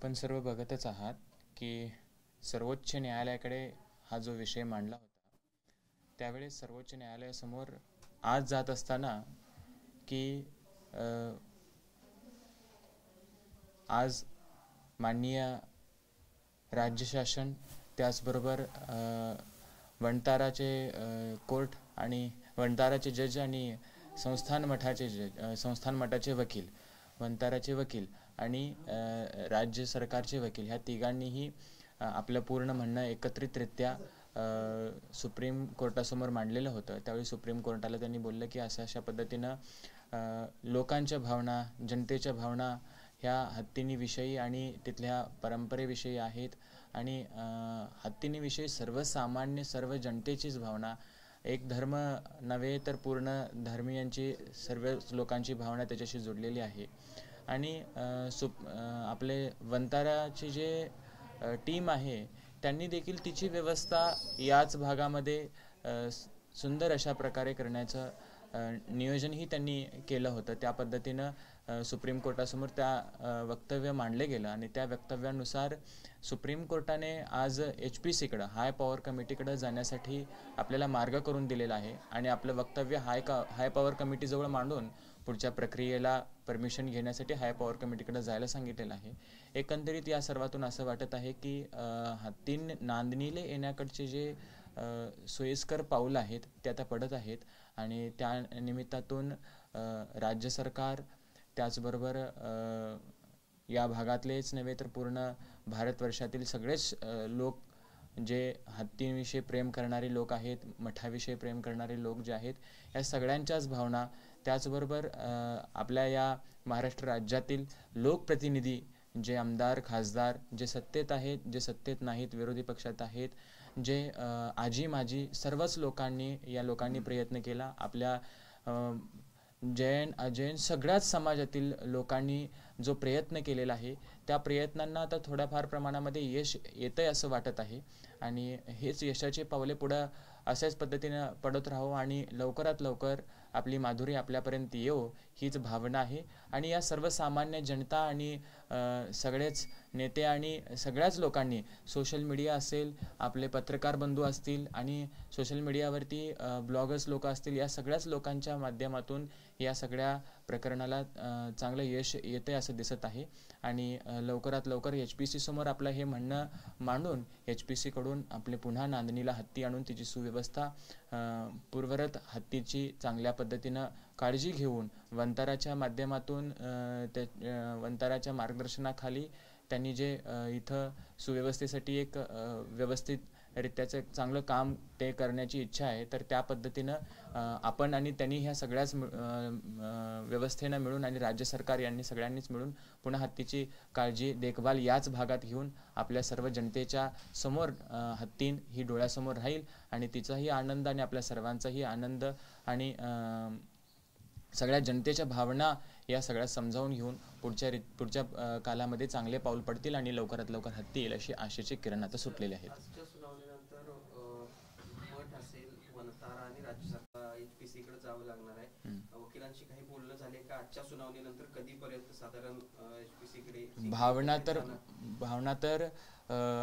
आपण सर्व बघतच आहात की सर्वोच्च न्यायालयाकडे हा जो विषय मांडला होता त्यावेळेस सर्वोच्च न्यायालयासमोर आज जात असताना की आज माननीय राज्य शासन त्याचबरोबर वंताराचे कोर्ट आणि वंताराचे जज आणि संस्थान मठाचे वकील वंताराचे वकील आणि राज्य सरकारचे वकील ह्या तिघांनीही आपलं पूर्ण म्हणणं एकत्रितरित्या सुप्रीम कोर्टासमोर मांडलेलं होतं। त्यावेळी सुप्रीम कोर्टाला त्यांनी बोललं की अशा पद्धतीनं लोकांच्या भावना जनतेच्या भावना ह्या हत्तींविषयी आणि तिथल्या परंपरेविषयी आहेत आणि हत्तींविषयी सर्वसामान्य सर्व जनतेचीच भावना एक धर्म नव्हे तर पूर्ण धर्मीयांची सर्व लोकांची भावना त्याच्याशी जोडलेली आहे। आणि आपले वंताराची जे टीम आहे त्यांनी देखील तिची व्यवस्था याच भागामध्ये सुंदर अशा प्रकारे करण्याचं नियोजनही त्यांनी केलं होतं। त्या पद्धतीनं सुप्रीम कोर्टासमोर त्या वक्तव्य मांडले गेलं आणि त्या वक्तव्यानुसार सुप्रीम कोर्टाने आज HPCकडे हाय पॉवर कमिटीकडे जाण्यासाठी आपल्याला मार्ग करून दिलेला आहे आणि आपलं वक्तव्य हाय पॉवर कमिटीजवळ मांडून पुढच्या प्रक्रियेला परमिशन घेण्यासाठी हाय पॉवर कमिटीकडे जायला सांगितलेलं आहे। एकंदरीत या सर्वातून असं वाटत आहे की हत्तीं नांदणीला येण्याकडचे जे सोयीस्कर पाऊल आहेत ते आता पडत आहेत आणि त्या निमित्तातून राज्य सरकार त्याचबरोबर या भागातलेच नव्हे तर पूर्ण भारतवर्षातील सगळेच लोक जे हत्तींविषयी प्रेम करणारे लोक आहेत मठाविषयी प्रेम करणारे लोक जे आहेत या सगळ्यांच्याच भावना त्याचबरोबर आपल्या या महाराष्ट्र राज्यातील लोकप्रतिनिधी जे आमदार खासदार जे सत्तेत आहेत जे सत्तेत नाहीत विरोधी पक्षात आहेत जे आजी माजी सर्वच लोकांनी या लोकांनी प्रयत्न केला आपल्या जैन अजैन सगळ्याच समाजातील लोकांनी जो प्रयत्न केलेला आहे त्या प्रयत्नांना आता थोड्याफार प्रमाणामध्ये यश येतंय असं वाटत आहे आणि हेच यशाचे पावले पुढे अशाच पद्धतीने पडत राहो आणि लवकरात लवकर आपली माधुरी आपल्यापर्यंत येऊ हीच भावना आहे। आणि या सर्वसामान्य जनता आणि सगळेच नेते आणि सगळ्याच लोकांनी सोशल मीडिया असेल आपले पत्रकार बंधू असतील आणि सोशल मीडियावरती ब्लॉगर्स लोक असतील या सगळ्याच लोकांच्या माध्यमातून या सगळ्या प्रकरणाला चांगलं यश येते असं दिसत आहे आणि लवकरात लवकर HPC समोर आपलं हे म्हणणं मांडून HPC कडून आपले पुन्हा नांदणीला हत्ती आणून तिची सुव्यवस्था पूर्वरत हत्तीची चांगल्या पद्धतीनं काळजी घेऊन वंताराच्या माध्यमातून वंताराच्या मार्गदर्शनाखाली त्यांनी जे इथं सुव्यवस्थेसाठी एक व्यवस्थितरित्याचं चांगलं काम ते करण्याची इच्छा आहे तर त्या पद्धतीनं आपण आणि त्यांनी ह्या सगळ्याच व्यवस्थेनं मिळून आणि राज्य सरकार यांनी सगळ्यांनीच मिळून पुन्हा हत्तीची काळजी देखभाल याच भागात घेऊन आपल्या सर्व जनतेच्या समोर हत्तीन ही डोळ्यासमोर राहील आणि तिचाही आनंद आणि आपल्या सर्वांचाही आनंद आणि सगळ्या जनतेच्या भावना या सगळ्या समजावून घेऊन पुढच्या कालामध्ये चांगले पाऊल पडतील आणि लवकरात लवकर हत्ती येईल अशी आशेचे किरण आता सुटलेले आहेत। आजच्या सुनावणीनंतर मठ असेल वंतारा आणि राज्य सरकार HPC कडे जावं लागणार आहे वकिलांशी काही बोलणं झाले का आजच्या सुनावणीनंतर कधीपर्यंत साधारण HPC कडे भावना तर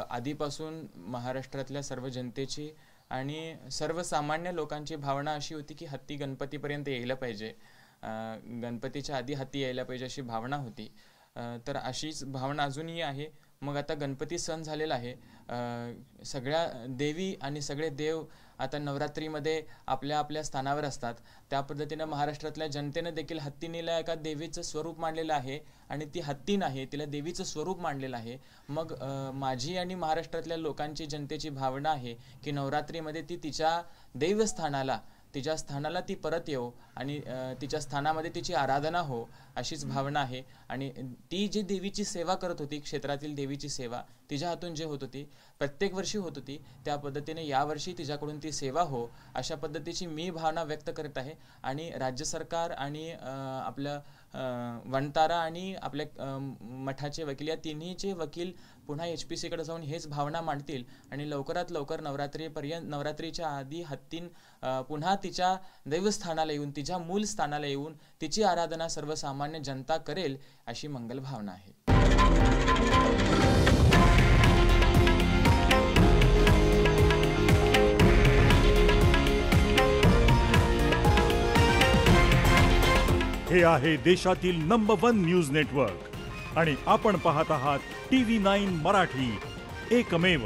आधीपासून महाराष्ट्रातल्या सर्व जनतेची आणि सर्वसामान्य लोकांची भावना अशी होती की हत्ती गणपतीपर्यंत यायला पाहिजे गणपतीच्या आधी हत्ती यायला पाहिजे अशी भावना होती तर अशीच भावना अजूनही आहे। मग आता गणपती सण झालेला आहे सगळ्या देवी आणि सगळे देव आता नवरात्रीमध्ये आपल्या आपल्या स्थानावर असतात त्या पद्धतीनं महाराष्ट्रातल्या जनतेने देखील हत्तीनीला एका देवीचं स्वरूप मांडलेलं आहे आणि ती हत्ती नाही तिला देवीचं स्वरूप मांडलेलं आहे। मग माझी आणि महाराष्ट्रातल्या लोकांची जनतेची भावना आहे की नवरात्रीमध्ये ती तिच्या देवस्थानाला तिच्या स्थानाला ती परत येऊ आणि तिच्या स्थानामध्ये तिची आराधना हो अशीच भावना आहे आणि ती जी देवीची सेवा करत होती क्षेत्रातील देवीची सेवा तिच्या हातून जे होत होती प्रत्येक वर्षी होत होती त्या पद्धतीने यावर्षी तिच्याकडून ती सेवा हो अशा पद्धतीची मी भावना व्यक्त करत आहे। आणि राज्य सरकार आणि आपलं वंतारा आणि आपल्या मठाचे वकील या तिन्हीचे वकील पुन्हा HPC कडे जाऊन हेच भावना मांडतील आणि लवकरात लवकर नवरात्रीच्या आधी हत्तीन पुन्हा तिच्या देवस्थानाला येऊन तिच्या मूल स्थानाला येऊन तिची आराधना सर्वसामान्य जनता करेल अशी मंगल भावना आहे। हे आहे देशातील नंबर 1 न्यूज नेटवर्क आणि आपण पाहत आहात TV9 मराठी, एकमेव.